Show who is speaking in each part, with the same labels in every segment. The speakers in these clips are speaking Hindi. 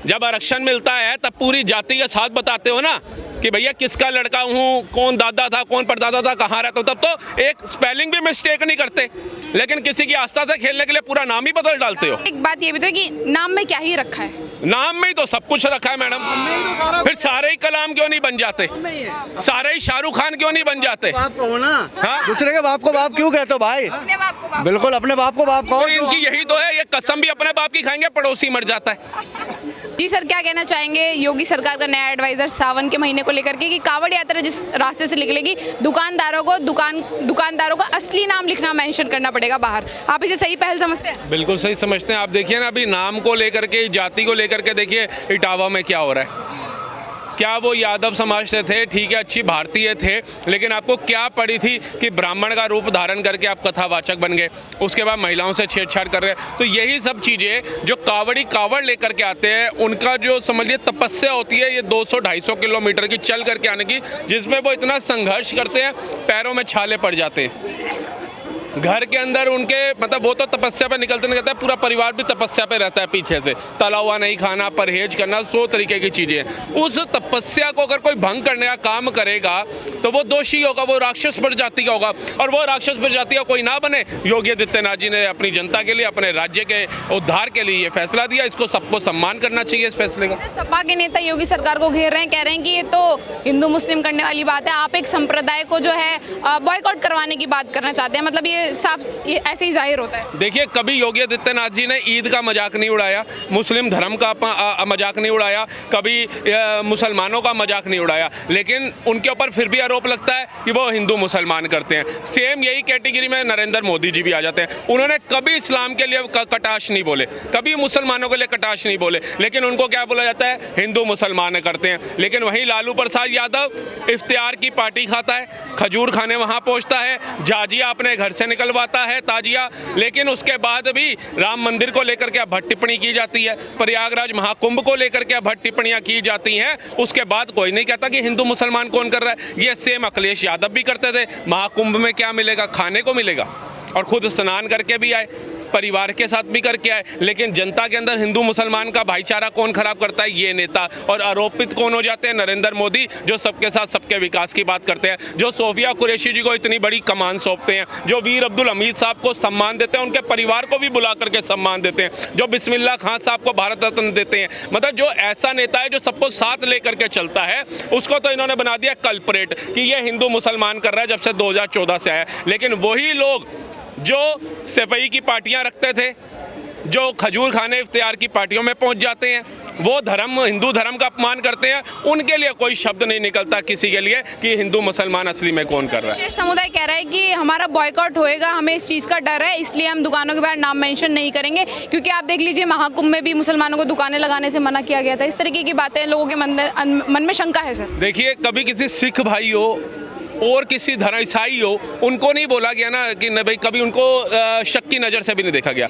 Speaker 1: जब आरक्षण मिलता है तब पूरी जाति के साथ बताते हो ना कि भैया किसका लड़का हूँ, कौन दादा था, कौन परदादा था, कहाँ रहता हूँ, तब तो एक स्पेलिंग भी मिस्टेक नहीं करते। लेकिन किसी की आस्था से खेलने के लिए पूरा नाम ही बदल डालते हो।
Speaker 2: एक बात ये भी तो है कि नाम में क्या ही रखा है?
Speaker 1: नाम में ही तो सब कुछ रखा है मैडम। फिर सारे ही कलाम क्यों नहीं बन जाते? सारे ही शाहरुख खान क्यों नहीं बन जाते?
Speaker 3: बाप कहो ना।
Speaker 1: हाँ?
Speaker 3: दूसरे के बाप को बाप क्यों कहते हो भाई?
Speaker 2: अपने बाप को बाप।
Speaker 3: बिल्कुल अपने बाप को बाप कहो।
Speaker 1: तो इनकी यही तो है, ये कसम भी अपने बाप की खाएंगे, पड़ोसी मर जाता है।
Speaker 2: जी सर, क्या कहना चाहेंगे योगी सरकार का नया एडवाइजर सावन के महीने को लेकर के कि कांवड़ यात्रा जिस रास्ते से निकलेगी दुकानदारों का असली नाम लिखना, मेंशन करना पड़ेगा बाहर, आप इसे सही पहल समझते हैं?
Speaker 1: बिल्कुल सही समझते हैं। आप देखिए ना, अभी नाम को लेकर के, जाति को लेकर के देखिए इटावा में क्या हो रहा है। क्या वो यादव समाज से थे, ठीक है, अच्छी भारतीय थे, लेकिन आपको क्या पड़ी थी कि ब्राह्मण का रूप धारण करके आप कथावाचक बन गए, उसके बाद महिलाओं से छेड़छाड़ कर रहे हैं। तो यही सब चीज़ें जो कावड़ लेकर के आते हैं, उनका जो समझिए तपस्या होती है ये 200-250 किलोमीटर की चल करके आने की, जिसमें वो इतना संघर्ष करते हैं, पैरों में छाले पड़ जाते हैं। घर के अंदर उनके मतलब वो तो तपस्या पे निकलते पूरा परिवार भी तपस्या पे रहता है पीछे से, तला हुआ नहीं खाना, परहेज करना, 100 तरीके की चीज़ें। उस तपस्या को अगर कोई भंग करने का काम करेगा तो वो दोषी होगा, वो राक्षस प्रजाति का होगा, और वो राक्षस प्रजाति का कोई ना बने। योगी आदित्यनाथ जी ने अपनी जनता के लिए, अपने राज्य के उद्धार के लिए ये फैसला दिया, इसको सबको सम्मान करना चाहिए इस फैसले का।
Speaker 2: सपा के नेता योगी सरकार को घेर रहे हैं, कह रहे हैं कि ये तो हिंदू मुस्लिम करने वाली बात है, आप एक संप्रदाय को जो है बॉयकॉट करवाने की बात करना चाहते हैं, मतलब ये साफ ये ऐसे ही जाहिर होता है।
Speaker 1: देखिए, कभी योगी आदित्यनाथ जी ने ईद का मजाक नहीं उड़ाया, मुस्लिम धर्म का मजाक नहीं उड़ाया, कभी मुसलमानों का मजाक नहीं उड़ाया, लेकिन उनके ऊपर फिर भी आरोप लगता है कि वो हिंदू मुसलमान करते हैं। सेम यही कैटेगरी में नरेंद्र मोदी जी भी आ जाते हैं। उन्होंने कभी इस्लाम के लिए कटाश नहीं बोले, कभी मुसलमानों के लिए कटाश नहीं बोले, लेकिन उनको क्या बोला जाता है, हिंदू मुसलमान करते हैं। लेकिन वहीं लालू प्रसाद यादव इफ्तियार की पार्टी खाता है, खजूर खाने वहाँ पहुँचता है, जाजिया अपने घर से निकलवाता है, ताजिया, लेकिन उसके बाद भी राम मंदिर को लेकर के भट्ट टिप्पणी की जाती है, प्रयागराज महाकुंभ को लेकर के भट्ट टिप्पणियां की जाती हैं। उसके बाद कोई नहीं कहता कि हिंदू मुसलमान कौन कर रहा है। ये सेम अखिलेश यादव भी करते थे। महाकुंभ में क्या मिलेगा? खाने को मिलेगा, और खुद स्नान करके भी आए, परिवार के साथ भी करके आए, लेकिन जनता के अंदर हिंदू मुसलमान का भाईचारा कौन खराब करता है? ये नेता। और आरोपित कौन हो जाते हैं? नरेंद्र मोदी, जो सबके साथ सबके विकास की बात करते हैं, जो सोफिया कुरैशी जी को इतनी बड़ी कमान सौंपते हैं, जो वीर अब्दुल हमीद साहब को सम्मान देते हैं, उनके परिवार को भी बुला करके सम्मान देते हैं, जो बिस्मिल्लाह खान साहब को भारत रत्न देते हैं। मतलब जो ऐसा नेता है जो सबको साथ लेकर के चलता है, उसको तो इन्होंने बना दिया कल्परेट कि ये हिंदू मुसलमान कर रहा है जब से 2014 से आया। लेकिन वही लोग जो सिपाही की पार्टियां रखते थे, जो खजूर खाने इफ्तियार की पार्टियों में पहुंच जाते हैं, वो धर्म, हिंदू धर्म का अपमान करते हैं, उनके लिए कोई शब्द नहीं निकलता किसी के लिए कि हिंदू मुसलमान असली में कौन कर रहा है।
Speaker 2: विशेष समुदाय कह रहा है कि हमारा बॉयकॉट होएगा, हमें इस चीज़ का डर है, इसलिए हम दुकानों के बाहर नाम मेंशन नहीं करेंगे, क्योंकि आप देख लीजिए महाकुंभ में भी मुसलमानों को दुकानें लगाने से मना किया गया था। इस तरीके की बातें लोगों के मन में शंका है सर।
Speaker 1: देखिए, कभी किसी सिख भाई हो और किसी धर्म ईसाई हो, उनको नहीं बोला गया ना कि न भाई, कभी उनको शक की नज़र से भी नहीं देखा गया।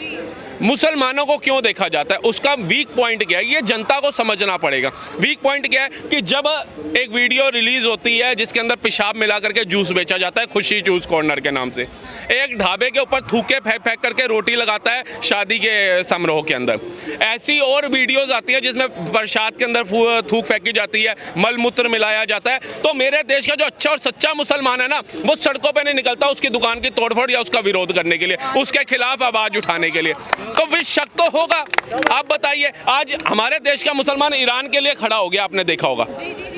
Speaker 1: मुसलमानों को क्यों देखा जाता है? उसका वीक पॉइंट क्या है, ये जनता को समझना पड़ेगा। वीक पॉइंट क्या है कि जब एक वीडियो रिलीज होती है जिसके अंदर पेशाब मिला करके जूस बेचा जाता है, खुशी जूस कॉर्नर के नाम से, एक ढाबे के ऊपर थूके फेंक करके रोटी लगाता है शादी के समारोह के अंदर, ऐसी और वीडियोज आती है जिसमें प्रसाद के अंदर थूक फेंकी जाती है, मलमूत्र मिलाया जाता है। तो मेरे देश का जो अच्छा और सच्चा मुसलमान है ना, वो सड़कों पर नहीं निकलता उसकी दुकान की तोड़फोड़ या उसका विरोध करने के लिए, उसके खिलाफ आवाज उठाने के लिए। तो फिर शक तो होगा। आप बताइए, आज हमारे देश का मुसलमान ईरान के लिए खड़ा हो गया, आपने देखा होगा,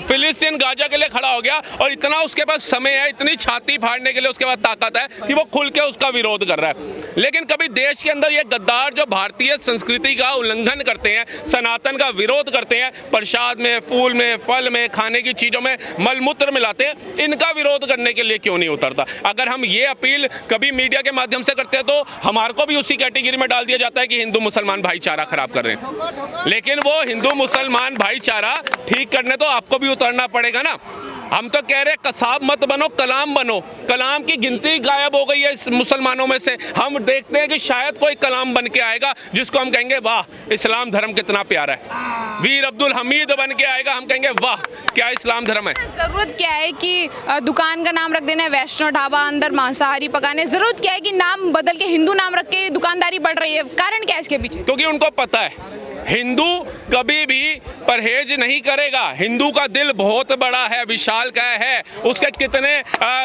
Speaker 1: फिलिस्तीन गाजा के लिए खड़ा हो गया, और इतना उसके पास समय है, इतनी छाती फाड़ने के लिए उसके पास ताकत है कि वो खुल के उसका विरोध कर रहा है। लेकिन कभी देश के अंदर ये गद्दार जो भारतीय संस्कृति का उल्लंघन करते हैं, सनातन का विरोध करते हैं, प्रसाद में, फूल में, फल में, खाने की चीज़ों में मलमूत्र मिलाते हैं, इनका विरोध करने के लिए क्यों नहीं उतरता? अगर हम ये अपील कभी मीडिया के माध्यम से करते हैं तो हमारे को भी उसी कैटेगरी में डाल दिया जाता है कि हिंदू मुसलमान भाईचारा खराब कर रहे हैं। लेकिन वो हिंदू मुसलमान भाईचारा ठीक करने तो आपको भी उतरना पड़ेगा ना। हम तो कह रहे कसाब मत बनो, कलाम बनो। कलाम की गिनती गायब हो गई है इस मुसलमानों में से। हम देखते हैं कि शायद कोई कलाम बन के आएगा जिसको हम कहेंगे वाह, इस्लाम धर्म कितना प्यारा है। वीर अब्दुल हमीद बन के आएगा, हम कहेंगे वाह, क्या इस्लाम धर्म है।
Speaker 2: जरूरत क्या है कि दुकान का नाम रख देना है वैष्णो ढाबा, अंदर मांसाहारी पकाने, जरूरत क्या है कि नाम बदल के हिंदू नाम रख के दुकानदारी बढ़ रही है? कारण क्या है इसके पीछे?
Speaker 1: क्योंकि उनको पता है हिंदू कभी भी परहेज नहीं करेगा। हिंदू का दिल बहुत बड़ा है, विशाल का है। उसके कितने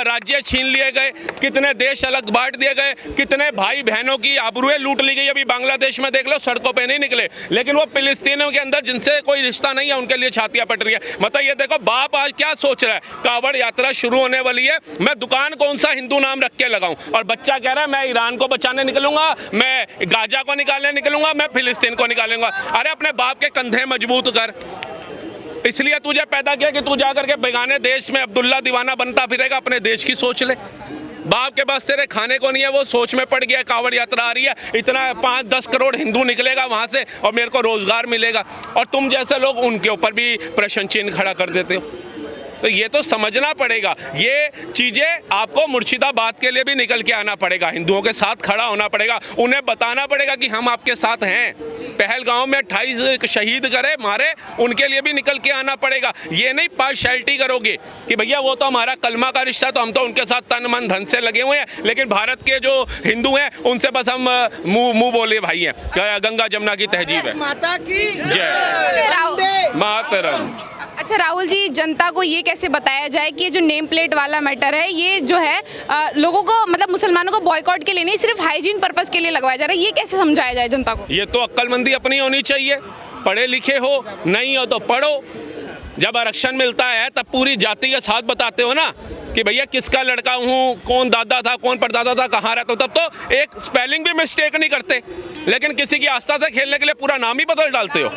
Speaker 1: राज्य छीन लिए गए, कितने देश अलग बांट दिए गए, कितने भाई बहनों की आबरूएं लूट ली गई। अभी बांग्लादेश में देख लो, सड़कों पे नहीं निकले, लेकिन वो फिलिस्तीनियों के अंदर जिनसे कोई रिश्ता नहीं है उनके लिए छातियां पट रही है। मतलब ये देखो, बाप आज क्या सोच रहा है, कावड़ यात्रा शुरू होने वाली है, मैं दुकान कौन सा हिंदू नाम रख के लगाऊं, और बच्चा कह रहा है मैं ईरान को बचाने निकलूंगा, मैं गाजा को निकालने निकलूंगा, मैं फिलिस्तीन को निकालूंगा। अरे अपने बाप के कंधे मजबूत कर, इसलिए तुझे पैदा किया कि तू जाकर के बेगाने देश में अब्दुल्ला दीवाना बनता फिरेगा। अपने देश की सोच ले। बाप के पास तेरे खाने को नहीं है, वो सोच में पड़ गया। कावड़ यात्रा आ रही है, इतना 5-10 करोड़ हिंदू निकलेगा वहां से और मेरे को रोजगार मिलेगा, और तुम जैसे लोग उनके ऊपर भी प्रश्न चिन्ह खड़ा कर देते हो। तो ये तो समझना पड़ेगा, ये चीज़ें आपको मुर्शिदाबाद के लिए भी निकल के आना पड़ेगा, हिंदुओं के साथ खड़ा होना पड़ेगा, उन्हें बताना पड़ेगा कि हम आपके साथ हैं। पहलगांव में 28 शहीद करे मारे, उनके लिए भी निकल के आना पड़ेगा। ये नहीं पार्शियलिटी करोगे कि भैया वो तो हमारा कलमा का रिश्ता, तो हम तो उनके साथ तन मन धन से लगे हुए हैं, लेकिन भारत के जो हिंदू हैं उनसे बस हम मुंह बोले भाई हैं। गंगा जमुना की तहजीब है।
Speaker 3: माता की
Speaker 1: जय मातरम।
Speaker 2: अच्छा राहुल जी, जनता को ये कैसे बताया जाए कि ये जो नेम प्लेट वाला मैटर है, ये जो है लोगों को, मतलब मुसलमानों को बॉयकॉट के लिए नहीं, सिर्फ हाइजीन पर्पस के लिए लगवाया जा रहा है, ये कैसे समझाया जाए जनता को?
Speaker 1: ये तो अक्लमंदी अपनी होनी चाहिए। पढ़े लिखे हो, नहीं हो तो पढ़ो। जब आरक्षण मिलता है तब पूरी जाति के साथ बताते हो ना कि भैया किसका लड़का हूँ, कौन दादा था, कौन परदादा था, कहाँ रहता हो। तब तो एक स्पेलिंग भी मिस्टेक नहीं करते, लेकिन किसी की आस्था से खेलने के लिए पूरा नाम ही बदल डालते हो।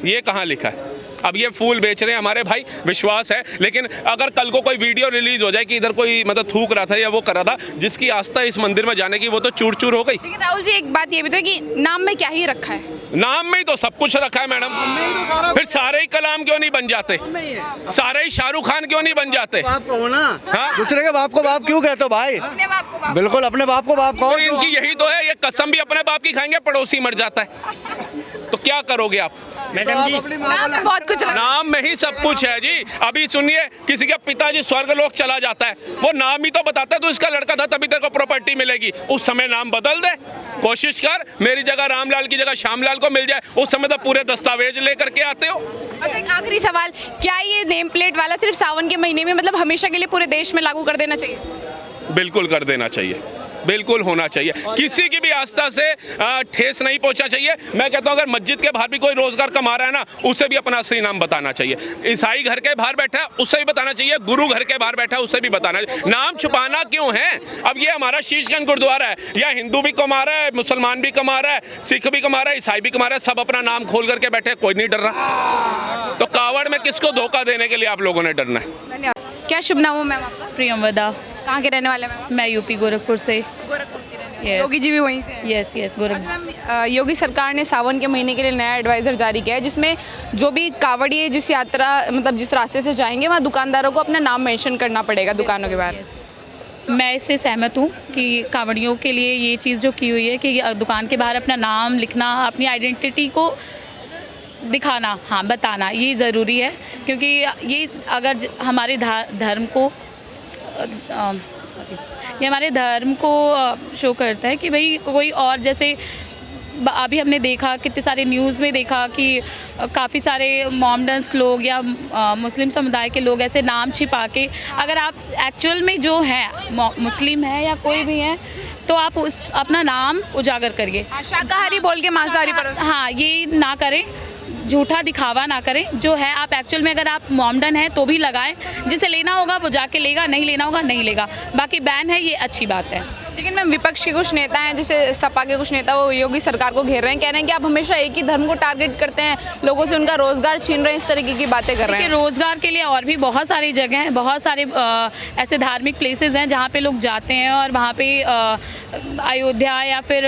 Speaker 1: ये कहाँ लिखा है? अब ये फूल बेच रहे हैं हमारे भाई, विश्वास है, लेकिन अगर कल को कोई वीडियो रिलीज हो जाए कि इधर कोई मतलब थूक रहा था या वो कर रहा था, जिसकी आस्था इस मंदिर में जाने की, वो तो चूर चूर हो गई।
Speaker 2: लेकिन राहुल जी, एक बात ये भी तो है कि नाम में क्या ही रखा है?
Speaker 1: नाम में ही तो सब कुछ रखा है मैडम। फिर सारे ही कलाम क्यों नहीं बन जाते, सारे ही शाहरुख खान क्यों नहीं बन जाते?
Speaker 3: बाप कहो ना।
Speaker 1: हाँ?
Speaker 3: दूसरे के बाप को बाप क्यों कहते हो भाई?
Speaker 2: अपने बाप को बाप।
Speaker 3: बिल्कुल अपने बाप को बाप कहो।
Speaker 1: तो इनकी यही तो है, ये कसम भी अपने बाप की खाएंगे, पड़ोसी मर जाता है, तो क्या करोगे आप?
Speaker 3: मैडम जी,
Speaker 2: नाम में बहुत कुछ रखा है।
Speaker 1: नाम में ही सब कुछ है जी। अभी सुनिए, किसी का पिताजी स्वर्गलोक चला जाता है, वो नाम ही तो बताता है तो इसका लड़का था, तभी तेरे को प्रॉपर्टी मिलेगी। उस समय नाम बदल दे, कोशिश कर, मेरी जगह रामलाल की जगह श्यामलाल को मिल जाए। उस समय तो पूरे दस्तावेज लेकर के आते हो।
Speaker 2: अच्छा, एक आखिरी सवाल, क्या ये नेम प्लेट वाला सिर्फ सावन के महीने में, मतलब हमेशा के लिए पूरे देश में लागू कर देना चाहिए?
Speaker 1: बिल्कुल कर देना चाहिए, बिल्कुल होना चाहिए। किसी की भी आस्था से ठेस नहीं पहुंचना चाहिए। मैं कहता हूं अगर मस्जिद के बाहर भी कोई रोजगार कमा रहा है ना, उसे भी अपना असली नाम बताना चाहिए। ईसाई घर के बाहर बैठा है उसे भी बताना चाहिए, गुरु घर के बाहर बैठा है उसे भी बताना चाहिए। नाम छुपाना क्यों है? अब ये हमारा शीशगंज गुरुद्वारा है, या हिंदू भी कमा रहा है, मुसलमान भी कमा रहा है, सिख भी कमा रहा है, ईसाई भी कमा रहा है, सब अपना नाम खोल करके बैठे, कोई नहीं डर रहा। तो कावड़ में किसको धोखा देने के लिए आप लोगों ने डरना है?
Speaker 2: धन्यवाद। क्या शुभ नाम हो मैम आपका?
Speaker 4: प्रियमवदा।
Speaker 2: कहाँ के रहने वाले हैं मैम?
Speaker 4: मैं यूपी गोरखपुर से।
Speaker 2: गोरखपुर की रहने वाली।
Speaker 4: Yes.
Speaker 2: योगी जी भी वहीं से हैं?
Speaker 4: Yes yes Gorakhpur.
Speaker 2: अच्छा मैम, योगी सरकार ने सावन के महीने के लिए नया एडवाइज़र जारी किया है, जिसमें जो भी कावड़िए जिस यात्रा, मतलब जिस रास्ते से जाएंगे, वहाँ दुकानदारों को अपना नाम मेंशन करना पड़ेगा दुकानों के बाहर।
Speaker 4: मैं इससे सहमत हूँ कि कांवड़ियों के लिए ये चीज़ जो की हुई है कि दुकान के बाहर अपना नाम लिखना, अपनी आइडेंटिटी को दिखाना, हाँ बताना, ये ज़रूरी है। क्योंकि ये अगर हमारे धर्म को ये हमारे धर्म को शो करता है कि भाई कोई और, जैसे अभी हमने देखा, कितने सारे न्यूज़ में देखा कि काफ़ी सारे मॉमडन्स लोग या मुस्लिम समुदाय के लोग ऐसे नाम छिपा के, अगर आप एक्चुअल में जो हैं मुस्लिम हैं या कोई भी हैं, तो आप उस अपना नाम उजागर करिए।
Speaker 2: शाकाहारी बोल के मांसाहारी पर।
Speaker 4: हाँ, ये ना करें, झूठा दिखावा ना करें। जो है आप एक्चुअल में, अगर आप मॉमडन हैं तो भी लगाएं, जिसे लेना होगा वो जाके लेगा, नहीं लेना होगा नहीं लेगा। बाकी बैन है, ये अच्छी बात है।
Speaker 2: लेकिन मैम, विपक्ष के कुछ नेता हैं, जैसे सपा के कुछ नेता, वो योगी सरकार को घेर रहे हैं, कह रहे हैं कि आप हमेशा एक ही धर्म को टारगेट करते हैं, लोगों से उनका रोजगार छीन रहे हैं, इस तरीके की बातें कर रहे हैं।
Speaker 4: रोजगार के लिए और भी बहुत सारी जगह हैं, बहुत सारे ऐसे धार्मिक प्लेसेस हैं जहाँ पे लोग जाते हैं, और वहाँ पे अयोध्या या फिर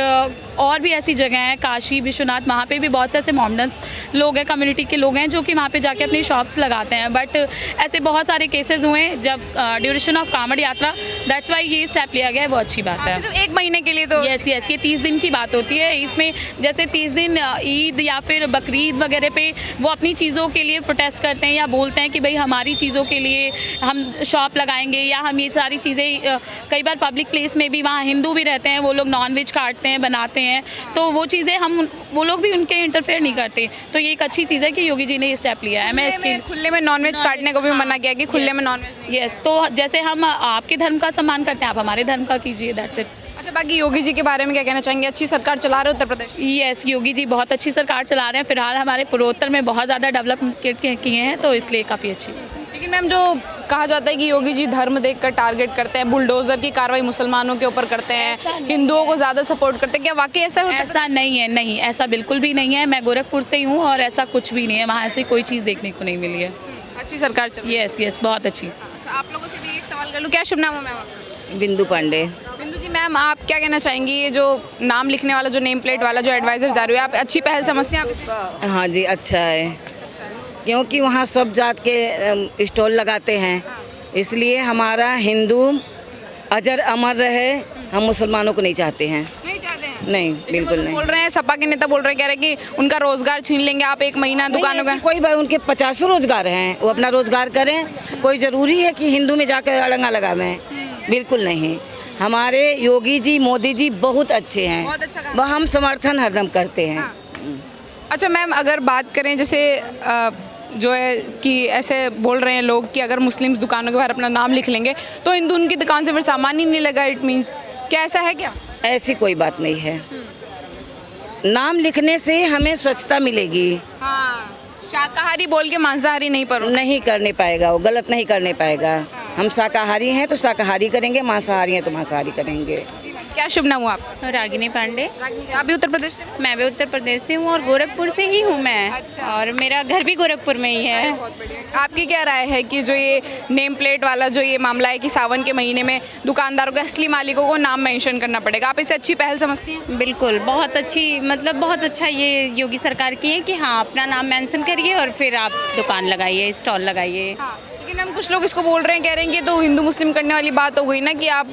Speaker 4: और भी ऐसी जगह हैं, काशी विश्वनाथ, वहाँ पे भी बहुत से ऐसे मॉमडन्स लोग हैं, कम्युनिटी के लोग हैं, जो कि वहाँ पे जाके अपनी शॉप्स लगाते हैं। बट ऐसे बहुत सारे केसेस हुए हैं जब ड्यूरेशन ऑफ कांवड़ यात्रा, दैट्स वाई ये स्टेप लिया गया है, वो अच्छी बात है।
Speaker 2: सिर्फ एक महीने के लिए तो
Speaker 4: यस ये 30 दिन की बात होती है। इसमें जैसे 30 दिन ईद या फिर बकरीद वगैरह पे वो अपनी चीज़ों के लिए प्रोटेस्ट करते हैं या बोलते हैं कि भाई हमारी चीज़ों के लिए हम शॉप लगाएंगे, या हम ये सारी चीज़ें, कई बार पब्लिक प्लेस में भी वहाँ हिंदू भी रहते हैं, वो लोग नॉनवेज काटते हैं, बनाते हैं, तो वो चीज़ें हम वो लोग भी उनके इंटरफेयर नहीं करते। तो ये एक अच्छी चीज़ है कि योगी जी ने ये स्टेप लिया है। मैं इसके
Speaker 2: खुले में नॉनवेज काटने को भी मना किया कि खुले में नॉनवेज।
Speaker 4: यस, तो जैसे हम आपके धर्म का सम्मान करते हैं, आप हमारे धर्म का कीजिए, दैट्स इट।
Speaker 2: अच्छा, बाकी योगी जी के बारे में क्या कहना चाहेंगे? अच्छी सरकार चला रहे उत्तर प्रदेश।
Speaker 4: यस, योगी जी बहुत अच्छी सरकार चला रहे हैं। फिलहाल हमारे पूर्वोत्तर में बहुत ज़्यादा डेवलपमेंट किए हैं, तो इसलिए काफ़ी अच्छी।
Speaker 2: लेकिन मैम, जो कहा जाता है कि योगी जी धर्म देखकर टारगेट करते हैं, बुलडोजर की कार्रवाई मुसलमानों के ऊपर करते हैं, हिंदुओं को ज़्यादा सपोर्ट करते हैं, क्या वाकई ऐसा होता है?
Speaker 4: ऐसा नहीं है, नहीं, ऐसा बिल्कुल भी नहीं है। मैं गोरखपुर से ही हूँ और ऐसा कुछ भी नहीं है, वहाँ ऐसी कोई चीज़ देखने को नहीं मिली है।
Speaker 2: अच्छी सरकार चल रही है।
Speaker 4: यस यस, बहुत अच्छी।
Speaker 2: अच्छा, आप लोगों से भी एक सवाल कर लूँ, क्या शुभ नाम है मैम आपका?
Speaker 5: बिंदु पांडे।
Speaker 2: बिंदु जी, मैम आप क्या कहना चाहेंगी? ये जो नाम लिखने वाला, जो नेम प्लेट वाला जो एडवाइजर जारी हुआ है, आप अच्छी पहल समझते हैं आप इसे?
Speaker 5: हाँ जी, अच्छा है, क्योंकि वहाँ सब जात के स्टॉल लगाते हैं, इसलिए हमारा हिंदू अजर अमर रहे। हम मुसलमानों को नहीं चाहते हैं।
Speaker 2: नहीं चाहते हैं?
Speaker 5: नहीं, बिल्कुल
Speaker 2: तो
Speaker 5: नहीं।
Speaker 2: बोल रहे हैं, सपा के नेता बोल रहे हैं, कह रहे हैं कि उनका रोजगार छीन लेंगे आप, एक महीना दुकानों का।
Speaker 5: ऐसी कोई बात, उनके 50 रोजगार हैं, वो अपना रोजगार करें। कोई ज़रूरी है कि हिंदू में जाकर अड़ंगा लगावें? बिल्कुल नहीं। हमारे योगी जी, मोदी जी बहुत अच्छे हैं,
Speaker 2: बहुत अच्छा काम।
Speaker 5: वह हम समर्थन हरदम करते हैं।
Speaker 2: अच्छा मैम, अगर बात करें जैसे जो है कि ऐसे बोल रहे हैं लोग कि अगर मुस्लिम्स दुकानों के बाहर अपना नाम लिख लेंगे तो हिंदू उनकी दुकान से फिर सामान ही नहीं लगा, इट मीन्स, क्या ऐसा है क्या?
Speaker 5: ऐसी कोई बात नहीं है। नाम लिखने से हमें स्वच्छता मिलेगी।
Speaker 2: हाँ, शाकाहारी बोल के मांसाहारी नहीं पर
Speaker 5: नहीं करने पाएगा, वो गलत नहीं करने पाएगा। हम शाकाहारी हैं तो शाकाहारी करेंगे, मांसाहारी हैं तो मांसाहारी करेंगे।
Speaker 2: क्या शुभ नाम हुआ आपका?
Speaker 6: रागिनी पांडे।
Speaker 2: रागिनी जी, आप भी उत्तर प्रदेश से?
Speaker 6: मैं भी उत्तर प्रदेश से हूँ और गोरखपुर से ही हूँ मैं।
Speaker 2: अच्छा।
Speaker 6: और मेरा घर भी गोरखपुर में ही है।
Speaker 2: बहुत बढ़िया। आपकी क्या राय है कि जो ये नेम प्लेट वाला जो ये मामला है कि सावन के महीने में दुकानदारों के असली मालिकों को नाम मेंशन करना पड़ेगा, आप इसे अच्छी पहल समझती हैं?
Speaker 6: बिल्कुल, बहुत अच्छी, मतलब बहुत अच्छा ये योगी सरकार की है कि हाँ, अपना नाम मेंशन करिए और फिर आप दुकान लगाइए, स्टॉल लगाइए।
Speaker 2: लेकिन हम कुछ लोग इसको बोल रहे हैं, कह रहे हैं कि ये तो हिंदू मुस्लिम करने वाली बात हो गई ना, कि आप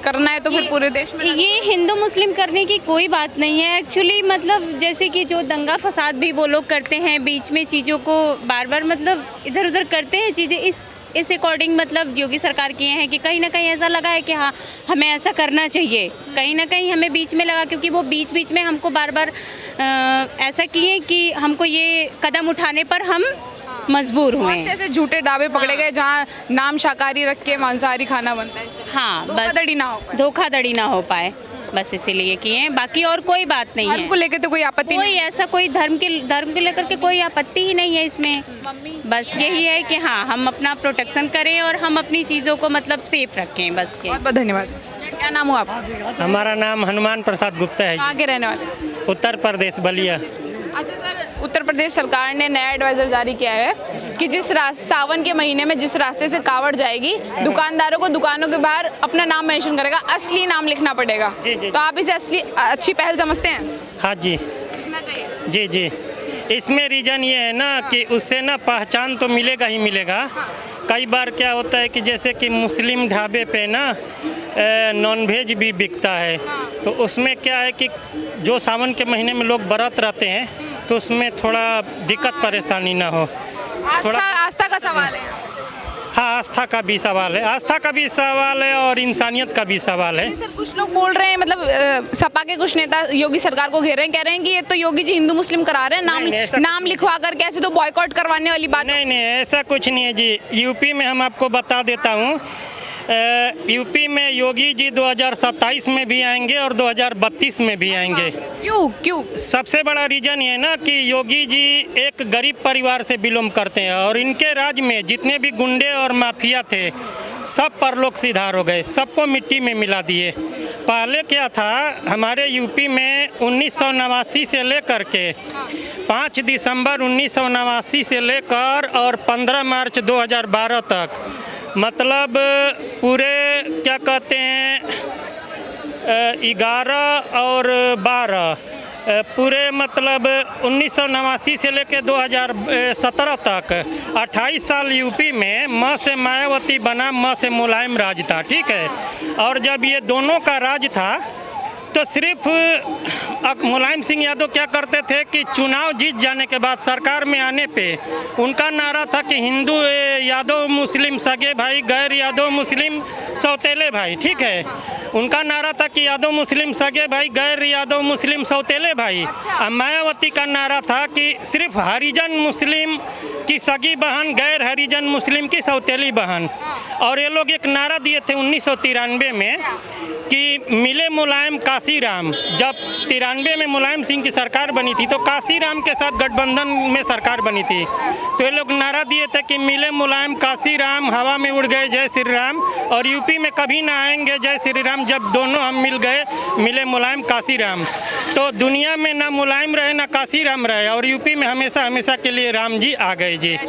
Speaker 2: करना है तो फिर पूरे देश में।
Speaker 6: ये हिंदू मुस्लिम करने की कोई बात नहीं है एक्चुअली। मतलब जैसे कि जो दंगा फसाद भी वो लोग करते हैं, बीच में चीज़ों को बार बार मतलब इधर उधर करते हैं चीज़ें, इस अकॉर्डिंग मतलब योगी सरकार किए हैं कि कहीं ना कहीं ऐसा लगा है कि हाँ, हमें ऐसा करना चाहिए। कहीं ना कहीं हमें बीच में लगा, क्योंकि वो बीच बीच में हमको बार बार ऐसा किए कि हमको ये कदम उठाने पर हम मजबूर हुए।
Speaker 2: ऐसे झूठे दावे पकड़े गए जहाँ नाम शाकाहारी रख के मांसाहारी खाना बनता है।
Speaker 6: हाँ, बस
Speaker 2: धोखाधड़ी ना हो पाए।
Speaker 6: धोखाधड़ी ना हो पाए, बस इसीलिए किए हैं, बाकी और कोई बात नहीं
Speaker 2: धर्म
Speaker 6: है।
Speaker 2: को लेकर तो कोई आपत्ति
Speaker 6: कोई
Speaker 2: नहीं।
Speaker 6: ऐसा कोई धर्म के लेकर के कोई आपत्ति ही नहीं है इसमें। बस यही है कि हाँ, हम अपना प्रोटेक्शन करें और हम अपनी चीज़ों को मतलब सेफ रखें, बस ये।
Speaker 2: बहुत बहुत धन्यवाद। क्या नाम हुआ आपका?
Speaker 7: हमारा नाम हनुमान प्रसाद गुप्ता है।
Speaker 2: कहाँ के रहने वाले?
Speaker 7: उत्तर प्रदेश, बलिया।
Speaker 2: अच्छा सर, उत्तर प्रदेश सरकार ने नया एडवाइजर जारी किया है कि सावन के महीने में जिस रास्ते से कावड़ जाएगी, दुकानदारों को दुकानों के बाहर अपना नाम मेंशन करेगा, असली नाम लिखना पड़ेगा।
Speaker 7: जी, जी।
Speaker 2: तो आप इसे अच्छी पहल समझते हैं?
Speaker 7: हाँ जी,
Speaker 2: लिखना चाहिए।
Speaker 7: जी जी। इसमें रीज़न ये है ना कि उससे ना पहचान तो मिलेगा ही मिलेगा। कई बार क्या होता है कि जैसे कि मुस्लिम ढाबे पे ना नॉनवेज भी बिकता है, तो उसमें क्या है कि जो सावन के महीने में लोग व्रत रहते हैं तो उसमें थोड़ा दिक्कत परेशानी ना हो।
Speaker 2: आस्था का सवाल है।
Speaker 7: हाँ, आस्था का भी सवाल है, आस्था का भी सवाल है और इंसानियत का भी सवाल है।
Speaker 2: सर, कुछ लोग बोल रहे हैं, मतलब सपा के कुछ नेता योगी सरकार को घेर रहे हैं, कह रहे हैं कि ये तो योगी जी हिंदू मुस्लिम करा रहे हैं, नाम लिखवा कर, कैसे तो बॉयकॉट करवाने वाली बात।
Speaker 7: नहीं, ऐसा कुछ नहीं है जी। यूपी में हम आपको बता देता हूँ, यूपी में योगी जी 2027 में भी आएंगे और 2032 में भी आएंगे।
Speaker 2: क्यों?
Speaker 7: सबसे बड़ा रीज़न ये ना कि योगी जी एक गरीब परिवार से बिलोंग करते हैं और इनके राज में जितने भी गुंडे और माफिया थे सब परलोक सिधार हो गए, सबको मिट्टी में मिला दिए। पहले क्या था, हमारे यूपी में 1989 से लेकर के 5 दिसंबर 1989 से लेकर और 15 मार्च 2012 तक, मतलब पूरे क्या कहते हैं 11 और 12 पूरे मतलब 1989 से लेकर 2017 तक 28 साल यूपी में म से मायावती बना म से मुलायम राज था, ठीक है। और जब ये दोनों का राज था तो सिर्फ मुलायम सिंह यादव क्या करते थे कि चुनाव जीत जाने के बाद सरकार में आने पे उनका नारा था कि हिंदू यादव मुस्लिम सगे भाई, गैर यादव मुस्लिम सौतेले भाई, ठीक है। उनका नारा था कि यादव मुस्लिम सगे भाई, गैर यादव मुस्लिम सौतेले भाई। अब मायावती का नारा था कि सिर्फ हरिजन मुस्लिम की सगी बहन, गैर हरिजन मुस्लिम की सौतेली बहन। और ये लोग एक नारा दिए थे 1993 में कि मिले मुलायम काशीराम। जब 93 में मुलायम सिंह की सरकार बनी थी तो काशीराम के साथ गठबंधन में सरकार बनी थी, तो ये लोग नारा दिए थे कि मिले मुलायम काशीराम, हवा में उड़ गए जय श्री राम, और यूपी में कभी ना आएंगे जय श्री राम जब दोनों हम मिल गए मिले मुलायम काशीराम। तो दुनिया में ना मुलायम रहे ना काशीराम रहे, और यूपी में हमेशा हमेशा के लिए राम जी आ गए जी।